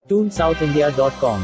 TuneSouthIndia.com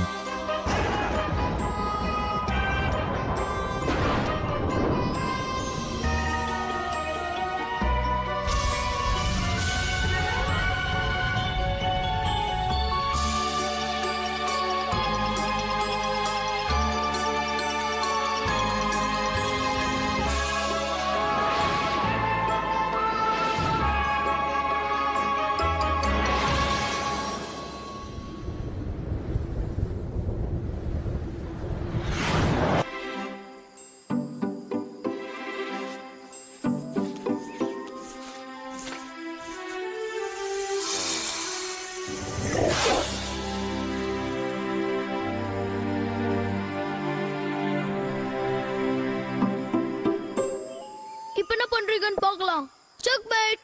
இப்ப என்ன பண்றீங்கன்னு பார்க்கலாம். Check pad.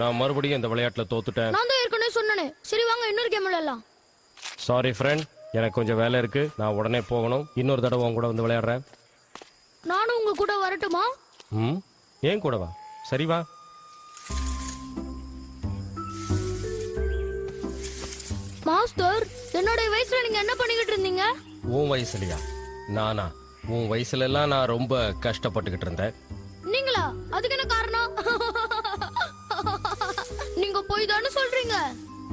நான் மறுபடியும் இந்த விளையாட்டுல தோத்துட்டேன். நான் தான் ஏற்கனவே சொன்னனே. சரி வாங்க இன்னொரு கேம் விளையாடலாம். சாரி ஃப்ரெண்ட், எனக்கு கொஞ்சம் வேலை இருக்கு. நான் உடனே போகணும். இன்னொரு தடவை உன் கூட வந்து விளையாடுறேன். நானும் உங்க கூட வரட்டுமா? ஏன் கூட வா. சரி வா. மாஸ்டர், என்னோட வயசுல நீங்க என்ன பண்ணிக்கிட்டு இருந்தீங்க? உன் வயசுலயா? நானா? உன் வயசுல எல்லாம் நான் ரொம்ப கஷ்டப்பட்டுக்கிட்டு இருந்தேன். நீங்களா? அதுக்கு என்ன காரணம்? நீங்க போய் தானே சொல்றீங்க.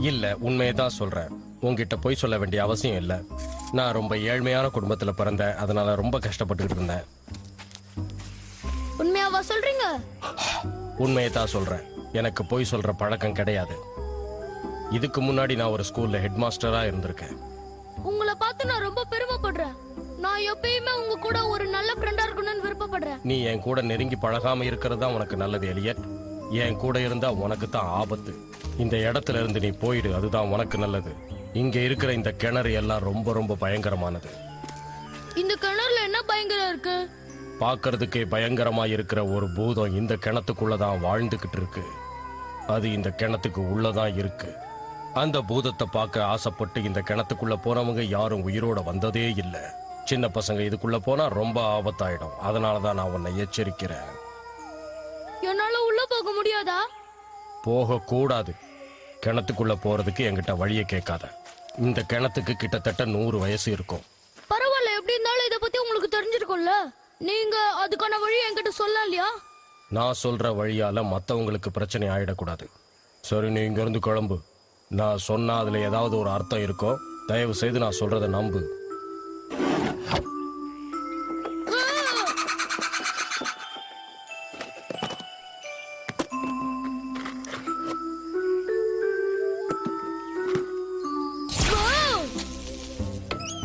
இல்ல, உண்மையை தான் சொல்றேன். உன்கிட்ட போய் சொல்ல வேண்டிய அவசியம் இல்ல. நான் ரொம்ப ஏழ்மையான குடும்பத்துல பிறந்தேன். அதனால ரொம்ப கஷ்டப்பட்டுக்கிட்டு இருந்தேன். உண்மையாவா சொல்றீங்க? உண்மையை தான் சொல்றேன். எனக்கு போய் சொல்ற பழக்கம் கிடையாது. இதுக்கு முன்னாடி நான் ஒரு ஸ்கூல்ல ஹெட் மாஸ்டரா இருந்திருக்கேன். உங்களை பார்த்து நான் ரொம்ப பெருமைப்படுறேன். நான் எப்பயுமே உங்க கூட ஒரு நல்ல ஃப்ரெண்டா இருக்கணும்னு விருப்பப்படுறேன். நீ என் கூட நெருங்கி பழகாம இருக்கிறது தான் உனக்கு நல்லது எலியட். என் கூட இருந்தா உனக்கு தான் ஆபத்து. இந்த இடத்துல இருந்து நீ போயிடு, அதுதான் உனக்கு நல்லது. இங்க இருக்கிற இந்த கிணறு எல்லாம் ரொம்ப ரொம்ப பயங்கரமானது. இந்த கிணறுல என்ன பயங்கரம் இருக்கு? பார்க்கிறதுக்கே பயங்கரமா இருக்கிற ஒரு பூதம் இந்த கிணத்துக்குள்ளதான் வாழ்ந்துகிட்டு இருக்கு. அது இந்த கிணத்துக்கு உள்ளதான் இருக்கு. அந்த பூதத்தை பார்க்க ஆசைப்பட்டு இந்த கிணத்துக்குள்ள போனவங்க யாரும் உயிரோட வந்ததே இல்லை. சின்ன பசங்க இதுக்குள்ள போனா ரொம்ப ஆபத்தாயிடும். அதனாலதான் நான் உன்னை எச்சரிக்கிறேன். என்னால உள்ள போக முடியாதா? போக கூடாது. கிணத்துக்குள்ள போறதுக்கு என்கிட்ட வழியை கேட்காத. இந்த கிணத்துக்கு கிட்டத்தட்ட 100 வயசு இருக்கும். பரவாயில்ல, எப்படி இருந்தாலும் இத பத்தி உங்களுக்கு தெரிஞ்சிருக்கும்ல. நீங்க அதுக்கான வழி என்கிட்ட சொல்லலாம் இல்லையா? நான் சொல்ற வழியால மத்தவங்களுக்கு பிரச்சனை ஆயிடக்கூடாது. சரி, நீ இங்க இருந்து கிளம்பு. நான் சொன்னா அதுல ஏதாவது ஒரு அர்த்தம் இருக்கும். தயவு செய்து நான் சொல்றதை நம்பு.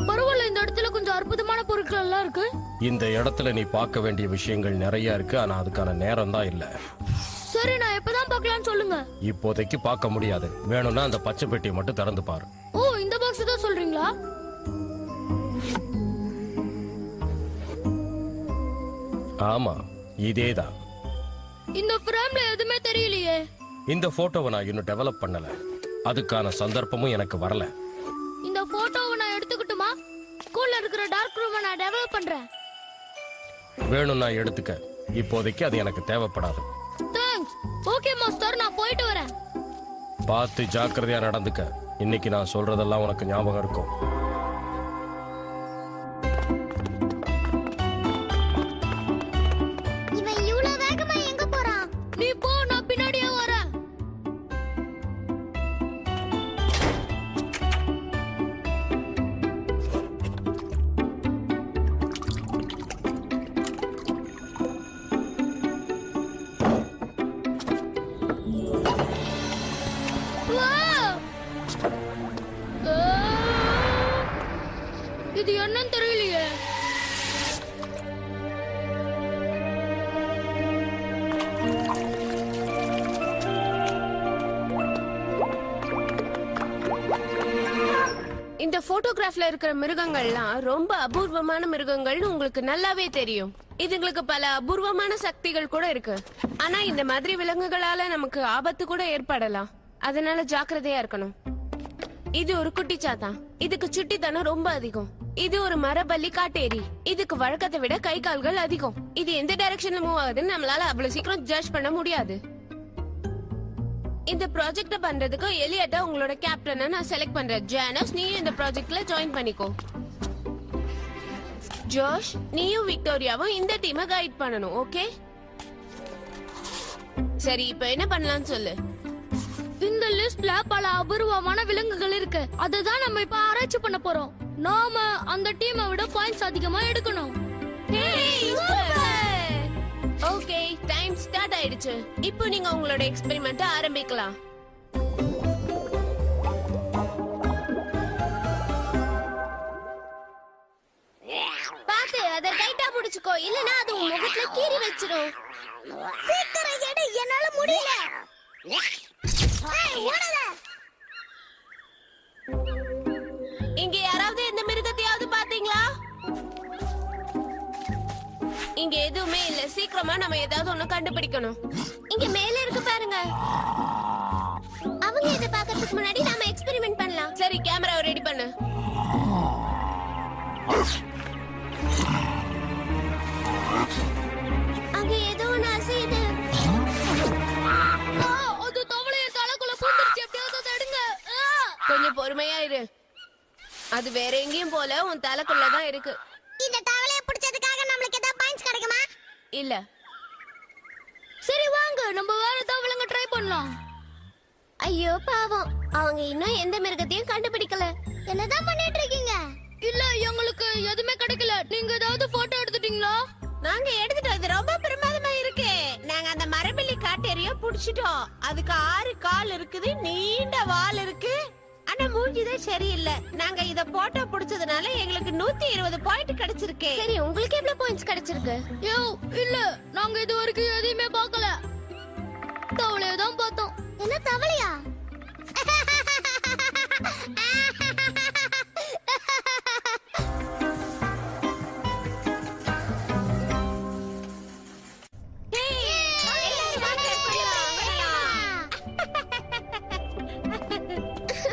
பரவாயில்ல, இந்த இடத்துல கொஞ்சம் அற்புதமான பொருட்கள் எல்லாம் இருக்கு. இந்த இடத்துல நீ பார்க்க வேண்டிய விஷயங்கள் நிறைய இருக்கு. ஆனா அதுக்கான நேரம் தான் இல்ல. சரி, நான் எப்பதான் பார்க்கலாம்னு சொல்லுங்க. இப்போதைக்கு பார்க்க முடியாது. வேணும்னா அந்த பச்சை பெட்டியை மட்டும் திறந்து பாரு. ஓ, இந்த பாக்ஸ் தான் சொல்றீங்களா? ஆமா, இதேதான். இந்த ஃப்ரேம்ல எதுவுமே தெரியலையே. இந்த போட்டோவை நான் இன்னும் டெவலப் பண்ணல. அதுக்கான சந்தர்ப்பமும் எனக்கு வரல. இந்த போட்டோவை நான் எடுத்துக்கிட்டுமா? ஸ்கூல்ல இருக்கிற டார்க் ரூமை நான் டெவலப் பண்றேன். வேணும்னா எடுத்துக்க. இப்போதைக்கு அது எனக்கு தேவைப்படாது. தேங்க்ஸ். ஓகே மாஸ்டர், நான் போயிட்டு வரேன். பார்த்து ஜாக்கிரதையா நடந்துக்க. இன்னைக்கு நான் சொல்றதெல்லாம் உனக்கு ஞாபகம் இருக்கும். இவன் இவ்வளவு வேகமா எங்க போறான்? நீ போ, நான் பின்னாடியே வரேன். இது என்னன்னு தெரியலையே. இந்த போட்டோகிராஃப்ல இருக்கிற மிருகங்கள்லாம் ரொம்ப அபூர்வமான மிருகங்கள்னு உங்களுக்கு நல்லாவே தெரியும். இதுங்களுக்கு பல அபூர்வமான சக்திகள் கூட இருக்கு. ஆனா இந்த மாதிரி விலங்குகளால நமக்கு ஆபத்து கூட ஏற்படலாம். அதனால ஜாக்கிரதையா இருக்கணும். இது ஒரு குட்டி சாத்தான். இதுக்கு சுட்டித்தனம் ரொம்ப அதிகம். இது ஒரு மரபல்லி காட்டேரி. இதுக்கு வழக்கத்தை விட கை கால்கள் அதிகம். இது எந்த டைரக்ஷன்ல மூவ் ஆகுதுன்னு நம்மளால அவ்வளவு சீக்கிரம் ஜட்ஜ் பண்ண முடியாது. இந்த ப்ராஜெக்ட பண்றதுக்கு எலியட்ட உங்களோட கேப்டனை நான் செலக்ட் பண்றேன். ஜானஸ், நீயும் இந்த ப்ராஜெக்ட்ல ஜாயின் பண்ணிக்கோ. ஜோஷ், நீயும் விக்டோரியாவும் இந்த டீமை கைட் பண்ணணும். ஓகே? சரி, இப்போ என்ன பண்ணலாம்னு சொல்லு. இந்த லிஸ்ட்ல பல அபூர்வமான விலங்குகள் இருக்கு. அதுதான் நம்ம இப்ப ஆராய்ச்சி பண்ண போறோம். நாம அந்த டீமை விட பாயிண்ட்ஸ் அதிகமா எடுக்கணும். ஓகே, டைம் ஸ்டார்ட் ஆயிடுச்சு. இப்போ நீங்க உங்களோட எக்ஸ்பெரிமெண்ட் ஆரம்பிக்கலாம். பாத்து அத டைட்டா புடிச்சுக்கோ, இல்லனா அது உன் முகத்துல கீறி வச்சிரும். சீக்கிரம் எடு, என்னால முடியல. ஏய், ஓடாத. இங்க யாராவது எந்த மிருகத்தையாவது பாத்தீங்களா? இங்க எதுவுமே இல்ல. சீக்கிரமா நம்ம ஏதாவது ஒண்ணு கண்டுபிடிக்கணும். இங்க மேல இருக்கு பாருங்க. அவங்க இத பார்க்கிறதுக்கு முன்னாடி நாம எக்ஸ்பெரிமெண்ட் பண்ணலாம். சரி, கேமராவை ரெடி பண்ணு. அங்க ஏதோ ஒண்ணு அசையுது. அது தவளைய தலைக்குள்ள பூந்துருச்சு. எப்படியாவது அதை எடுங்க. கொஞ்சம் பொறுமையா இரு. அது வேற எங்கேயும் போல, உன் தலைக்குள்ளதான் இருக்கு. இந்த தவளைய பிடிச்சதுக்காக நம்மளுக்கு ஏதாவது பாயிண்ட்ஸ் கிடைக்குமா? இல்ல. சரி வாங்க, நம்ம வேற தவளைங்க ட்ரை பண்ணலாம். ஐயோ பாவம், அவங்க இன்னும் எந்த மிருகத்தையும் கண்டுபிடிக்கல. என்னதான் பண்ணிட்டு இருக்கீங்க? இல்ல, எங்களுக்கு எதுவுமே கிடைக்கல. நீங்க ஏதாவது போட்டோ எடுத்துட்டீங்களா? நாங்க எடுத்துட்டோம். இது ரொம்ப பிரமாதமா இருக்கு. நாங்க அந்த மரபில்லி காட்டேரிய புடிச்சிட்டோம். அதுக்கு 6 கால் இருக்குது, நீண்ட வால் இருக்கு. ஆனா மூஞ்சிதான் சரியில்லை. நாங்க இத போட்டோ புடிச்சதுனால எங்களுக்கு 120 பாயிண்ட் கிடைச்சிருக்கு. சரி, உங்களுக்கு எவ்வளவு பாயிண்ட்ஸ் கிடைச்சிருக்கு? யோ, இல்ல, நாங்க இது வரைக்கும் எதையுமே பார்க்கல. தவளைய தான் பார்த்தோம். என்ன தவளையா?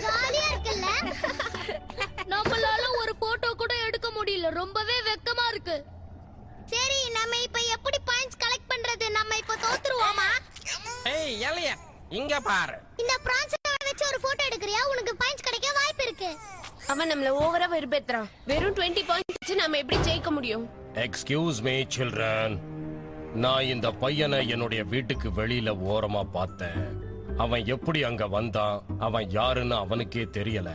ஜாலியா இருக்குல்ல? நம்மளால ஒரு போட்டோ கூட எடுக்க முடியல. ரொம்பவே வெக்கமா இருக்கு. சரி, நம்ம இப்ப எப்படி பாயிண்ட்ஸ் கலெக்ட் பண்றது? நம்ம இப்ப தோத்துருவோமா? ஏய் எலியட், இங்க பாரு. இந்த பிரான்ஸை வச்சு ஒரு போட்டோ எடுக்கறியா? உனக்கு பாயிண்ட்ஸ் கிடைக்க வாய்ப்பு இருக்கு. அவன் நம்மள ஓவரா வெறுப்பேத்துறான். வெறும் 20 பாயிண்ட்ஸ் வச்சு நம்ம எப்படி ஜெயிக்க முடியும்? எக்ஸ்கியூஸ் மீ சில்ட்ரன், நான் இந்த பையனை என்னுடைய வீட்டுக்கு வெளியில ஓரமா பார்த்தேன். அவன் எப்படி அங்க வந்தான், அவன் யாருன்னு அவனுக்கே தெரியல.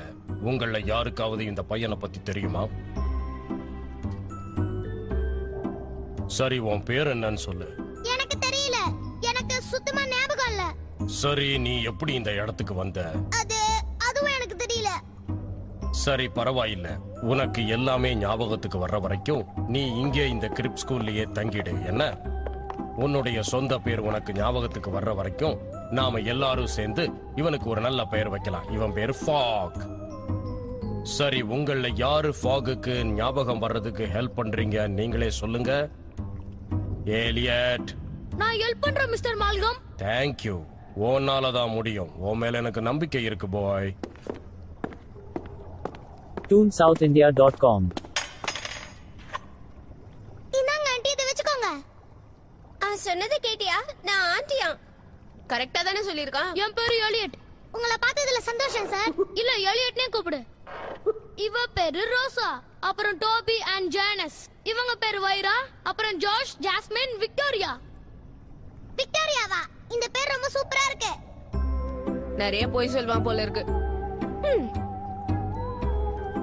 உங்கள யாருக்காவது இந்த பையனை பத்தி தெரியுமா? சரி, உன் பேர் என்னன்னு சொல்லு. எனக்கு தெரியல. எனக்கு சுத்தமா ஞாபகம் இல்ல. சரி, நீ எப்படி இந்த இடத்துக்கு வந்த? அதுவும் எனக்கு தெரியல. சரி, பரவாயில்ல. உனக்கு எல்லாமே ஞாபகத்துக்கு வர்ற வரைக்கும் நீ இங்கே இந்த கிரிப் ஸ்கூல்லயே தங்கிடு. என்ன? உன்னுடைய சொந்த பேர் உனக்கு ஞாபகத்துக்கு வர்ற வரைக்கும் நாம எல்லாரும் சேர்ந்து இவனுக்கு ஒரு நல்ல பெயர் வைக்கலாம். இவன் பேர் ஃபாக். சரி, உங்கள யாரு ஃபாகுக்கு ஞாபகம் வர்றதுக்கு ஹெல்ப் பண்றீங்க? நீங்களே சொல்லுங்க. ஏலியட். நான் ஹெல்ப் பண்றேன் மிஸ்டர் மால்கம். தேங்க்யூ. உன்னால தான் முடியும். உன் மேல எனக்கு நம்பிக்கை இருக்கு பாய். ToonSouthIndia.com. இந்தாங்க ஆண்டி, இதை வச்சுக்கோங்க. சொன்னதை கேட்டியா? நான் ஆண்டியா? கரெக்டா தானே சொல்லிருக்கான். என் பேரு எலியட். உங்களை பார்த்ததுல சந்தோஷம் சார். இல்ல, எலியட்னே கூப்பிடு. இவ பேரு ரோசா, அப்புறம் டோபி அண்ட் ஜானஸ். இவங்க பேரு வைரா, அப்புறம் ஜாஷ், ஜாஸ்மின், விக்டோரியா. விக்டோரியாவா? இந்த பேர் ரொம்ப சூப்பரா இருக்கு. நிறைய போய் சொல்வான் போல இருக்கு.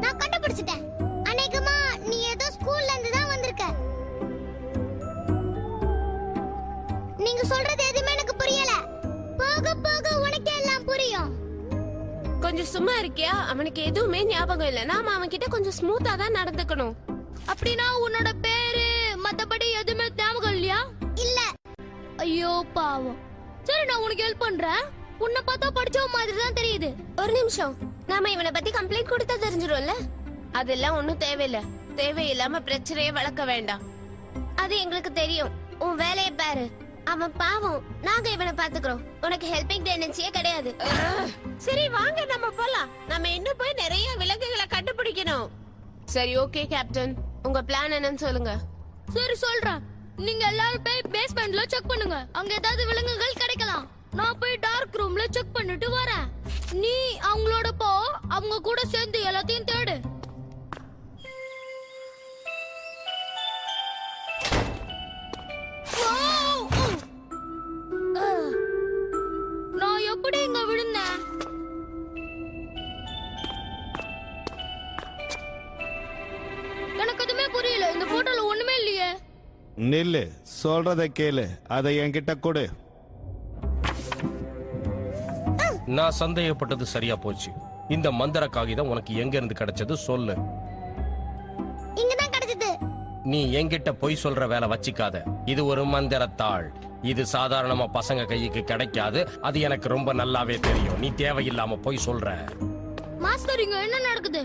நான் கண்டுபிடிச்சிட்டேன். அநேகமா நீ ஏதோ ஸ்கூல்ல இருந்து தான் வந்திருக்க. நீங்க சொல்றது எதுவுமே எனக்கு புரியல. போக போக உனக்கு எல்லாம் புரியும். கொஞ்சம் சும்மா இருக்கியா? அவனுக்கு எதுவுமே ஞாபகம் இல்ல. நாம அவன் கிட்ட கொஞ்சம் ஸ்மூத்தா தான் நடந்துக்கணும். அப்படின்னா உன்னோட பேரு மத்தபடி எதுவுமே ஞாபகம் இல்லையா? இல்ல. ஐயோ பாவம். சரி, நான் உனக்கு ஹெல்ப் பண்றேன். உன்னை பார்த்தா படிச்ச மாதிரி தான் தெரியுது. ஒரு நிமிஷம். நாம இவனை பத்தி கம்ப்ளைண்ட் கொடுத்தா தெரிஞ்சிடும்ல? அதெல்லாம் ஒண்ணும் தேவையில்ல. தேவையில்லாம பிரச்சனையை வளர்க்க வேண்டாம். அது எங்களுக்கு தெரியும். உன் வேலையை பாரு. அவன் பாவம். நாங்க இவனை பாத்துக்கிறோம். உனக்கு ஹெல்பிங் டெண்டன்சியே கிடையாது. சரி வாங்க, நம்ம போலாம். நம்ம இன்னும் போய் நிறைய விலங்குகளை கண்டுபிடிக்கணும். சரி, ஓகே கேப்டன், உங்க பிளான் என்னன்னு சொல்லுங்க. சரி சொல்றேன். நீங்க எல்லாரும் போய் பேஸ்மெண்ட்ல செக் பண்ணுங்க. அங்க ஏதாவது விலங்குகள் கிடைக்கலாம். நான் போய் டார்க் ரூம்ல செக் பண்ணிட்டு வரேன். நீ அவங்களோட போ, அவங்க கூட சேர்ந்து எல்லாத்தையும் தேடு. நான் எப்படி இங்க விழுந்தேன்? எனக்கு எதுவுமே புரியல. இந்த போட்டோல ஒண்ணுமே இல்லையே. நில்லு, சொல்றத கேளு, அதை என்கிட்ட கொடு. நான் சந்தேகப்பட்டது சரியா போச்சு. இந்த மந்திர காகிதம் உனக்கு எங்க இருந்து கிடைச்சது சொல்லு. இங்கதான் கிடைச்சது. நீ என்கிட்ட பொய் சொல்ற வேலை வச்சிக்காத. இது ஒரு மந்திரத்தாள். இது சாதாரணமா பசங்க கைக்கு கிடைக்காது. அது எனக்கு ரொம்ப நல்லாவே தெரியும். நீ தேவையில்லாம பொய் சொல்ற. மாஸ்டர், இங்க என்ன நடக்குது?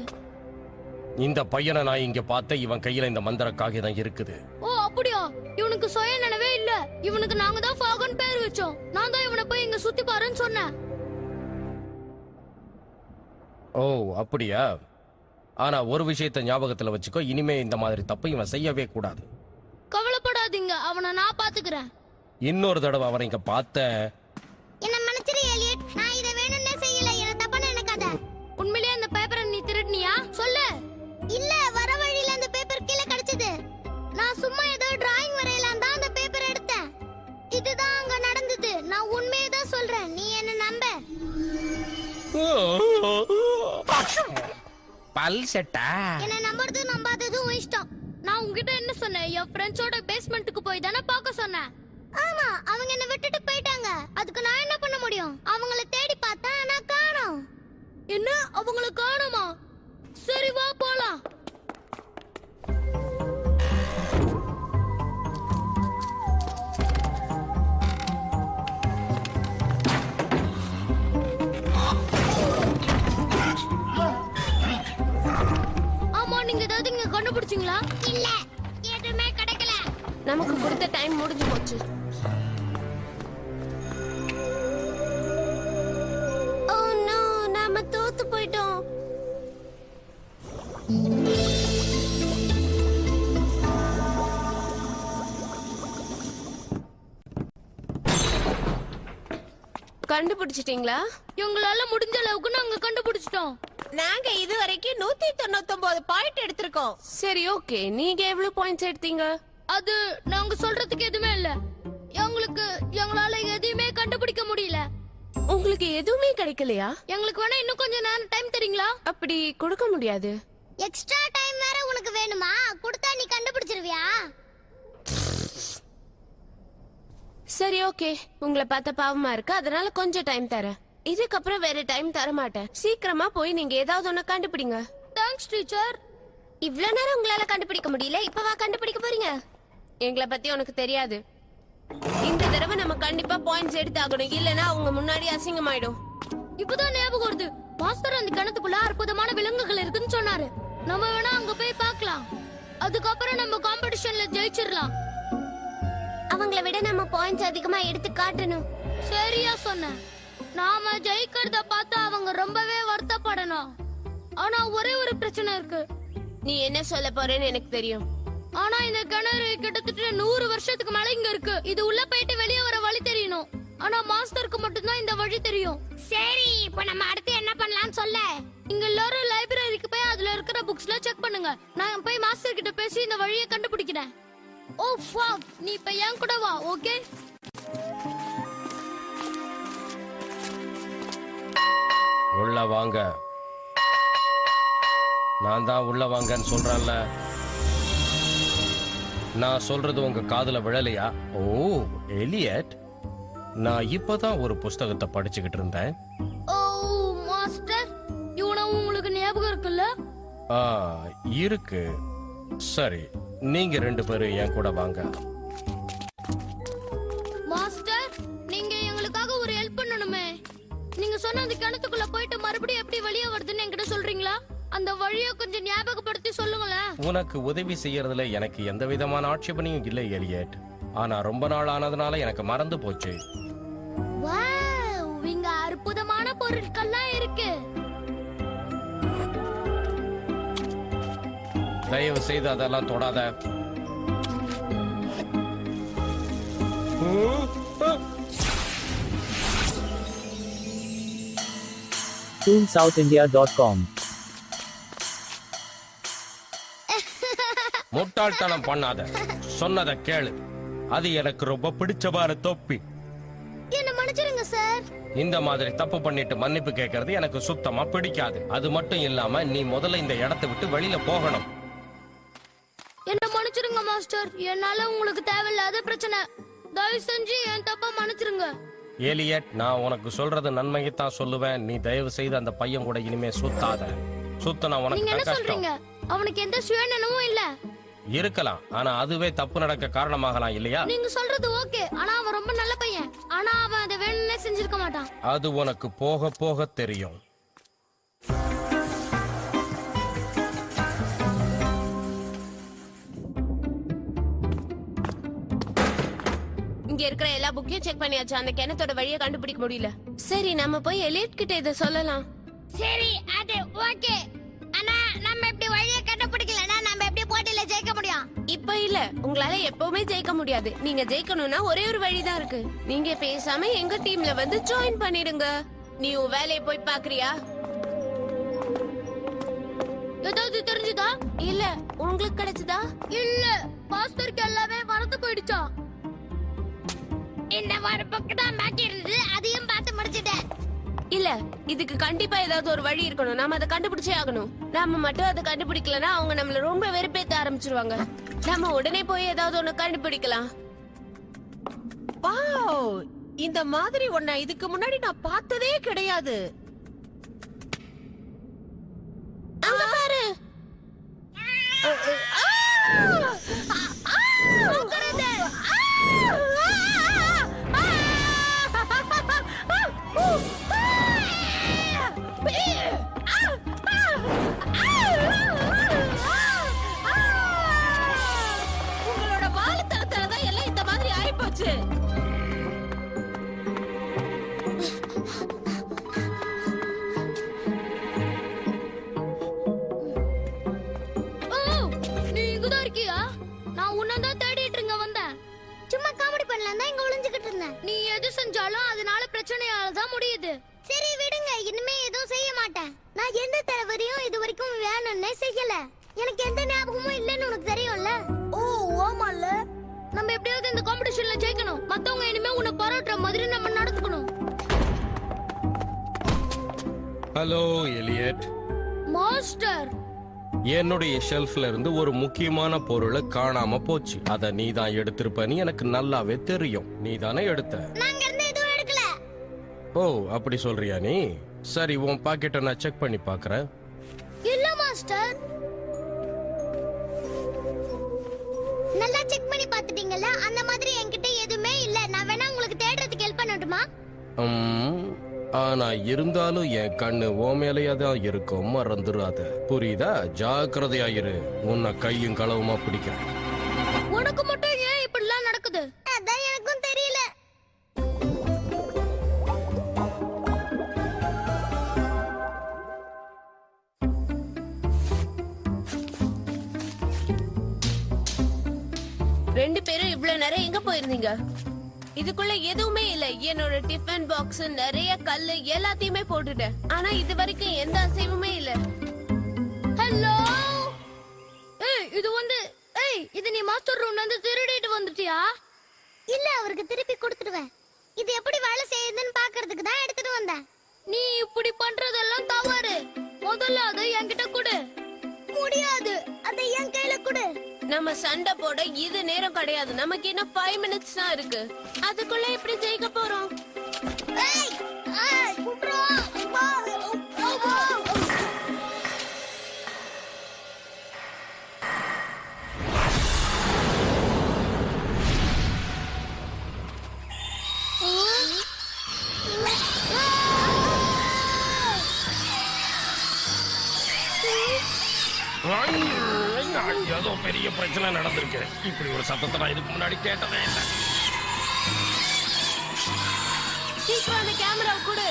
இந்த பையனை நான் இங்க பார்த்த. இவன் கையில இந்த மந்திர காகிதம் இருக்குது. ஓ அப்படியா? இவனுக்கு சுய நினைவே இல்ல. இவனுக்கு நாங்க தான் ஃபாகன் பேர் வச்சோம். நான் தான் இவனை போய் இங்க சுத்தி பாருன்னு சொன்னேன். ஓ அப்படியா? ஆனா ஒரு விஷயத்தை ஞாபகத்துல வச்சுக்கோ. இனிமே இந்த மாதிரி தப்பு இவன் செய்யவே கூடாது. கவலைப்படாதீங்க, அவனை நான் பாத்துக்கிறேன். இன்னொரு தடவை அவரை இங்க பார்த்த. என்ன மன்னிச்சிரு எலியட். நான் இத வேணும்னே செய்யல. என்ன தப்பா நினைக்காத. உண்மையிலேயே அந்த பேப்பரை நீ திருடினியா? சொல்லு. இல்ல, வர வழியில அந்த பேப்பர் கீழே கிடைச்சது. நான் சும்மா ஏதோ டிராயிங் வரையலாம் தான் அந்த பேப்பர் எடுத்தேன். இதுதான் அங்க நடந்தது. நான் உண்மையை தான் சொல்றேன். நீ என்ன நம்ப. பல் செட்டா? என்ன நம்புறது நம்பாதது உன் இஷ்டம். நான் உன்கிட்ட என்ன சொன்னேன்? என் ஃப்ரெண்ட்ஸோட பேஸ்மெண்ட்டுக்கு போய் தானே பார்க்க சொன்னேன். ஆமா, அவங்க என்ன விட்டுட்டு போயிட்டாங்க. அதுக்கு நான் என்ன பண்ண முடியும்? அவங்கள தேடி பார்த்தா நான் காணோம். என்ன, அவங்கள காணுமா? சரி வா போலாம். ஆமா, நீங்க ஏதாவது இங்க கண்டுபிடிச்சீங்களா? இல்ல, எதுவுமே கிடைக்கல. நமக்கு கொடுத்த டைம் முடிஞ்சு போச்சு. ஓ நோ, நாம தோத்து போயிட்டோம். கண்டுபிடிச்சிட்டீங்களா? எங்களால முடிஞ்ச அளவுக்கு நாங்க கண்டுபிடிச்சிட்டோம். நாங்க இதுவரைக்கும் 199 பாயிண்ட் எடுத்திருக்கோம். சரி, ஓகே. நீங்க எவ்வளவு பாயிண்ட்ஸ் எடுத்தீங்க? அது நாங்க சொல்றதுக்கு எதுவுமே இல்ல. எங்களால எதையுமே கண்டுபிடிக்க முடியல. உங்களுக்கு எதுவுமே கிடைக்கலையா? எங்களுக்கு வேணா இன்னும் கொஞ்சம் நேரம் டைம் தரீங்களா? அப்படி கொடுக்க முடியாது. எக்ஸ்ட்ரா டைம் வேற உனக்கு வேணுமா? கொடுத்தா நீ கண்டுபிடிச்சிருவியா? சரி, ஓகே. உங்களை பார்த்த பாவமா இருக்கு, அதனால கொஞ்சம் டைம் தரேன். இதுக்கப்புறம் வேற டைம் தர மாட்டேன். சீக்கிரமா போய் நீங்க ஏதாவது ஒண்ணு கண்டுபிடிங்க. Thanks teacher. இவ்ளோ நேரம் உங்களால கண்டுபிடிக்க முடியல, இப்பவா கண்டுபிடிக்க போறீங்க? எங்களை பத்தி உனக்கு தெரியாது. இந்த தடவை நம்ம கண்டிப்பா பாயிண்ட்ஸ் எடுத்தாகணும், இல்லனா அவங்க முன்னாடி அசிங்கமாயிடும். இப்பதான் ஞாபகம் வருது. மாஸ்டர் அந்த கிணத்துக்குள்ள அற்புதமான விலங்குகள் இருக்குன்னு சொன்னாரு. நம்ம வேணா அங்க போய் பார்க்கலாம். அதுக்கப்புறம் நம்ம காம்படிஷன்ல ஜெயிச்சிடலாம். அவங்கள விட நம்ம பாயிண்ட்ஸ் அதிகமா எடுத்து காட்டணும். சரியா சொன்ன. நாம ஜெயிக்கிறத பார்த்தா அவங்க ரொம்பவே வருத்தப்படணும். ஆனா ஒரே ஒரு பிரச்சனை இருக்கு. நீ என்ன சொல்ல போறேன்னு எனக்கு தெரியும். ஆனா இந்த கிணறு கிட்டத்தட்ட 100 வருஷத்துக்கு மேல இங்க இருக்கு. இது உள்ள போயிட்டு வெளியே வர வழி தெரியணும். ஆனா மாஸ்டருக்கு மட்டும்தான் இந்த வழி தெரியும். சரி, இப்போ நம்ம அடுத்து என்ன பண்ணலாம்னு சொல்ல. இங்க எல்லாரும் லைப்ரரிக்கு போய் அதுல இருக்கிற புக்ஸ்ல செக் பண்ணுங்க. நான் போய் மாஸ்டர் கிட்ட பேசி இந்த வழியை கண்டுபிடிக்கிறேன். ஓ ஃபாக், நீ இப்ப என் கூட வா. ஓகே, உள்ள வாங்க. நான் தான் உள்ள வாங்கன்னு சொல்றேன்ல. நான் சொல்றது உங்க காதுல விழலையா? ஓ எலியட், நான் இப்பதான் ஒரு புஸ்தகத்தை படிச்சுக்கிட்டு இருந்தேன். ஓ மாஸ்டர், இவனை உங்களுக்கு ஞாபகம் இருக்குல்ல? ஆ, இருக்கு. சரி, நீங்க 2 பேரும் என் கூட வாங்க. மாஸ்டர், நீங்க எங்களுக்காக ஒரு ஹெல்ப் பண்ணணுமே. நீங்க சொன்ன அந்த கிணத்துக்குள்ள போயிட்டு மறுபடியும் எப்படி வெளியே வருதுன்னு என்கிட்ட சொல்றீங்களா? அந்த வழியை கொஞ்சம் ஞாபகப்படுத்தி சொல்லுங்களேன். உனக்கு உதவி செய்யறதுல எனக்கு எந்த விதமான ஆட்சேபனையும் இல்லை எலியட். ஆனா ரொம்ப நாள் ஆனதுனால எனக்கு மறந்து போச்சு. வாவ், இங்க அற்புதமான பொருட்கள்லாம் இருக்கு. தயவு செய்து அதெல்லாம் தொடாத. ToonSouthIndia.com. முட்டாள்தனம் பண்ணாத, சொன்னதை கேளு. அது எனக்கு ரொம்ப பிடிச்சமான தொப்பி. என்ன மன்னிச்சிருங்க சார். இந்த மாதிரி தப்பு பண்ணிட்டு மன்னிப்பு கேட்கறது எனக்கு சுத்தமா பிடிக்காது. அது மட்டும் இல்லாம நீ முதல்ல இந்த இடத்தை விட்டு வெளியில போகணும். என்ன மன்னிச்சிருங்க மாஸ்டர். என்னால உங்களுக்கு தேவையில்லாத பிரச்சனை. தயவு செஞ்சு என் தப்பா மன்னிச்சிருங்க. ஏலியட், நான் உனக்கு சொல்றது நன்மையைத்தான் சொல்லுவேன். நீ தயவு செய்து அந்த பையன் கூட இனிமே சுத்தாத. சுத்தனா நீங்க உனக்கு என்ன கஷ்டம் சொல்றீங்க? அவனுக்கு எந்த சுயநலமும் இல்ல. இருக்கலாம், ஆனா அதுவே தப்பு நடக்க காரணமாகலாம் இல்லையா? நீங்க சொல்றது ஓகே, ஆனா அவன் ரொம்ப நல்ல பையன். ஆனா அவன் அதை வேணும்னே செஞ்சிருக்க மாட்டான். அது உனக்கு போக போக தெரியும். இங்க இருக்கிற எல்லா புக்கையும் செக் பண்ணியாச்சு. அந்த கிணத்தோட வழியை கண்டுபிடிக்க முடியல. சரி, நம்ம போய் எலியட் கிட்ட இத சொல்லலாம். சரி, அது ஓகே. ஆனா நம்ம இப்படி வழியை கண்டுபிடிக்கலனா நம்ம எப்படி போட்டியில ஜெயிக்க முடியும்? இப்ப இல்ல, உங்களால எப்பவுமே ஜெயிக்க முடியாது. நீங்க ஜெயிக்கணும்னா ஒரே ஒரு வழிதான் இருக்கு. நீங்க பேசாம எங்க டீம்ல வந்து ஜாயின் பண்ணிடுங்க. நீ உன் வேலையை போய் பாக்குறியா? ஏதாவது தெரிஞ்சுதா? இல்ல, உங்களுக்கு கிடைச்சதா? இல்ல, மாஸ்டருக்கு எல்லாமே மறந்து போயிடுச்சா? இந்த ஒரு புக் தான் பாக்கி இருந்தது, அதையும் பார்த்து முடிச்சிட்டேன். இல்ல, இதுக்கு கண்டிப்பா ஏதாவது ஒரு வழி இருக்கணும். நாம அதை கண்டுபிடிச்சே ஆகணும். நாம மட்டும் அதை கண்டுபிடிக்கலனா அவங்க நம்மள ரொம்ப வெறுப்பேத்த ஆரம்பிச்சிருவாங்க. நாம உடனே போய் ஏதாவது ஒண்ணு கண்டுபிடிக்கலாம். வாவ், இந்த மாதிரி ஒன்ன இதுக்கு முன்னாடி நான் பார்த்ததே கிடையாது. அங்க பாரு. உங்களோட வாழுத்தனத்தாலதான் எல்லாம் இந்த மாதிரி ஆயிப்போச்சு. நீ இங்கதான் இருக்கியா? நான் உன்னதான் தேடிட்டு இருங்க வந்தேன். சும்மா காமெடி பண்ணலாம் தான் இங்க ஒளிஞ்சுக்கிட்டு இருந்தேன். நீ எது செஞ்சாலும் அதனால பிரச்சனையால தான் முடியுது. சரி விடுங்க, இனிமே எதுவும் செய்ய மாட்டேன். நான் எந்த தலைவரையும் இது வரைக்கும் வேணும்னே செய்யல. எனக்கு எந்த ஞாபகமும் இல்லைன்னு உனக்கு தெரியும்ல. ஓ ஓமால, நம்ம எப்படியாவது இந்த காம்படிஷன்ல ஜெயிக்கணும். மத்தவங்க இனிமே உன்னை பாராட்டுற மாதிரி நம்ம நடந்துக்கணும். Hello Eliot. மாஸ்டர், என்னுடைய ஷெல்ஃப்ல இருந்து ஒரு முக்கியமான பொருளை காணாம போச்சு. அத நீ தான் எடுத்திருப்பன்னு எனக்கு நல்லாவே தெரியும். நீ தானே எடுத்த? நாங்க இருந்து எதுவும் எடுக்கல. ஓ, அப்படி சொல்றியா நீ? சரி, உன் பாக்கெட்டை நான் செக் பண்ணி பாக்குறேன். இல்ல மாஸ்டர். நல்லா செக் பண்ணி பாத்துட்டீங்கல்ல? அந்த மாதிரி என்கிட்ட எதுவுமே இல்ல. நான் வேணா உங்களுக்கு தேடுறதுக்கு ஹெல்ப் பண்ணட்டுமா? ஆனா இருந்தாலும் என் கண்ணு ஓ மேலேயே தான் இருக்கும், மறந்துடாத. புரியுதா? ஜாக்கிரதையா இரு. உன்னை கையும் களவுமா பிடிக்கிறேன். உனக்கு மட்டும் ஏன் இப்படிலாம் நடக்குது? அதான் எனக்கும் தெரியல. ரெண்டு பேரும் இவ்வளவு நேரம் எங்க போயிருந்தீங்க? இதுக்குள்ள எதுவுமே இல்ல. என்னோட டிஃபன் பாக்ஸ், நிறைய கல்லு எல்லாத்தையுமே போட்டுட்டேன். ஆனா இது வரைக்கும் எந்த அசைவுமே இல்ல. ஹலோ, இது நீ மாஸ்டர் ரூம்ல இருந்து திருடிட்டு வந்துட்டியா? இல்ல, அவருக்கு திருப்பி கொடுத்துடுவேன். இது எப்படி வேலை செய்யுதுன்னு பாக்குறதுக்கு தான் எடுத்துட்டு வந்தேன். நீ இப்படி பண்றதெல்லாம் தவறு. முதல்ல அதை என்கிட்ட கொடு. முடியாது, அதை என் கையில கொடு. நம்ம சண்டை போட இது நேரம் கிடையாது. நமக்கு இன்னும் 5 மினிட்ஸ் தான் இருக்கு. அதுக்குள்ள எப்படி ஜெயிக்க போறோம்? ஏதோ பெரிய பிரச்சனை நடந்திருக்கு. இப்படி ஒரு சத்தத்தை நான் இதுக்கு முன்னாடி கேட்டதே இல்லை. சீக்கிரம் அந்த கேமரா கொடு.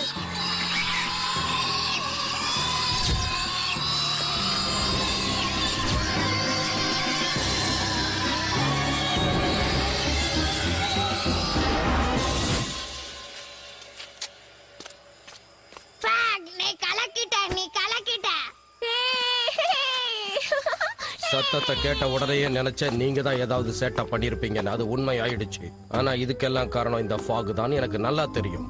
நீ கலக்க சத்தத்தை கேட்ட உடனே நினைச்சேன் நீங்க தான் ஏதாவது சேட்டா பண்ணிருப்பீங்கன்னு. அது உண்மை ஆயிடுச்சு. ஆனா இதுக்கெல்லாம் காரணம் இந்த ஃபாக் தான், எனக்கு நல்லா தெரியும்.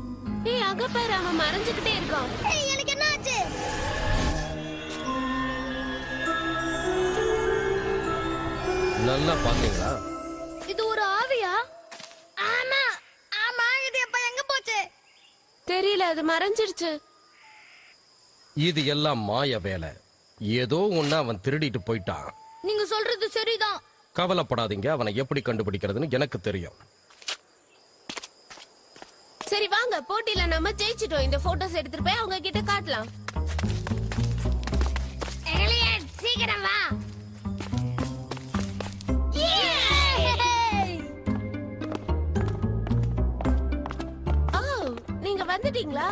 ஏய் அங்க பாரு, அவன் மறைஞ்சுக்கிட்டே இருக்கான். ஏய், எனக்கு என்ன ஆச்சு? நல்லா பாத்தீங்களா? இது ஒரு ஆவியா? ஆமா ஆமா, இது எப்ப எங்க போச்சு? தெரியல, அது மறைஞ்சிருச்சு. இது எல்லாம் மாய வேலை. ஏதோ ஒண்ணு அவன் திருடிட்டு போயிட்டான். நீங்க சொல்றது சரிதான். கவலைப்படாதீங்க, அவனை எப்படி கண்டுபிடிக்கிறதுன்னு எனக்கு தெரியும். சரி வாங்க, போட்டியில நம்ம ஜெயிச்சிட்டோம். இந்த போட்டோஸ் எடுத்துட்டு போய் அவங்க கிட்ட காட்டலாம். எலியட், சீக்கிரம் வா. ஓ, நீங்க வந்துட்டீங்களா?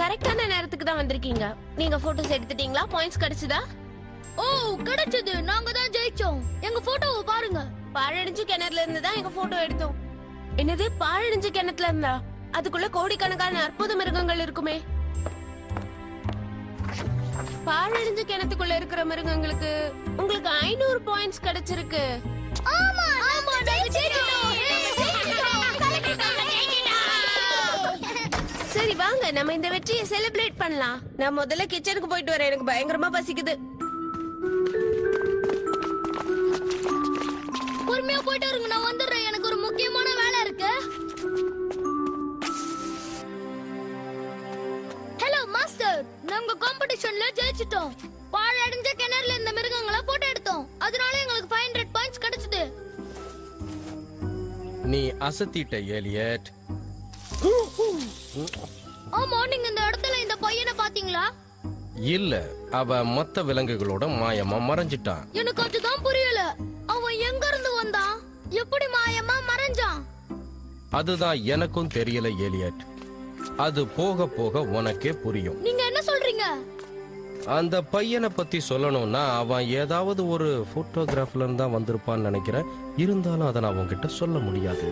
கரெக்டான நேரத்துக்கு தான் வந்திருக்கீங்க. நீங்க போட்டோஸ் எடுத்துட்டீங்களா? பாயிண்ட்ஸ் கிடைச்சதா? ஓ கிடைச்சது. நாங்க தான் ஜெயிச்சோம். எங்க போட்டோவை பாருங்க. பாழடைஞ்ச கிணறுல இருந்து தான் எங்க போட்டோ எடுத்தோம். என்னது, பாழடைஞ்ச கிணத்துல இருந்தா? அதுக்குள்ள கோடிக்கணக்கான அற்புத மிருகங்கள் இருக்குமே. பாழடைஞ்ச கிணத்துக்குள்ள இருக்கிற மிருகங்களுக்கு உங்களுக்கு 500 பாயிண்ட்ஸ் கிடைச்சிருக்கு. ஆமா ஆமா, நாங்க ஜெயிச்சிட்டோம். சரி வாங்க, நம்ம இந்த வெற்றியை செலிப்ரேட் பண்ணலாம். நான் முதல்ல கிச்சனுக்கு போயிட்டு வரேன், எனக்கு பயங்கரமா பசிக்குது. பொறுமையா போயிட்டு இருங்க, நான் வந்துடுறேன். எனக்கு ஒரு முக்கியமான வேலை இருக்கு. ஹலோ மாஸ்டர், நாங்க காம்படிஷன்ல ஜெயிச்சிட்டோம். பாழடைஞ்ச கிணறுல இந்த மிருகங்களை போட்டோ எடுத்தோம். அதனால எங்களுக்கு 500 பாயிண்ட்ஸ் கிடைச்சது. நீ அசத்திட்ட ஏலியட். ஆமா, நீங்க இந்த இடத்துல இந்த பையனை பாத்தீங்களா? இல்ல, அவ மத்த விலங்குகளோட மாயமா மறைஞ்சிட்டான். எனக்கு அதுதான் புரியல. அவன் எங்க இருந்து வந்தான்? எப்படி மாயமா மறைஞ்சான்? அதுதான் எனக்கும் தெரியல ஏலியட். அது போக போக உனக்கே புரியும். நீங்க என்ன சொல்றீங்க? அந்த பையனை பத்தி சொல்லணும்னா அவன் ஏதாவது ஒரு போட்டோகிராஃப்ல இருந்தா வந்திருப்பான்னு நினைக்கிறேன். இருந்தாலும் அதை நான் உன்கிட்ட சொல்ல முடியாது.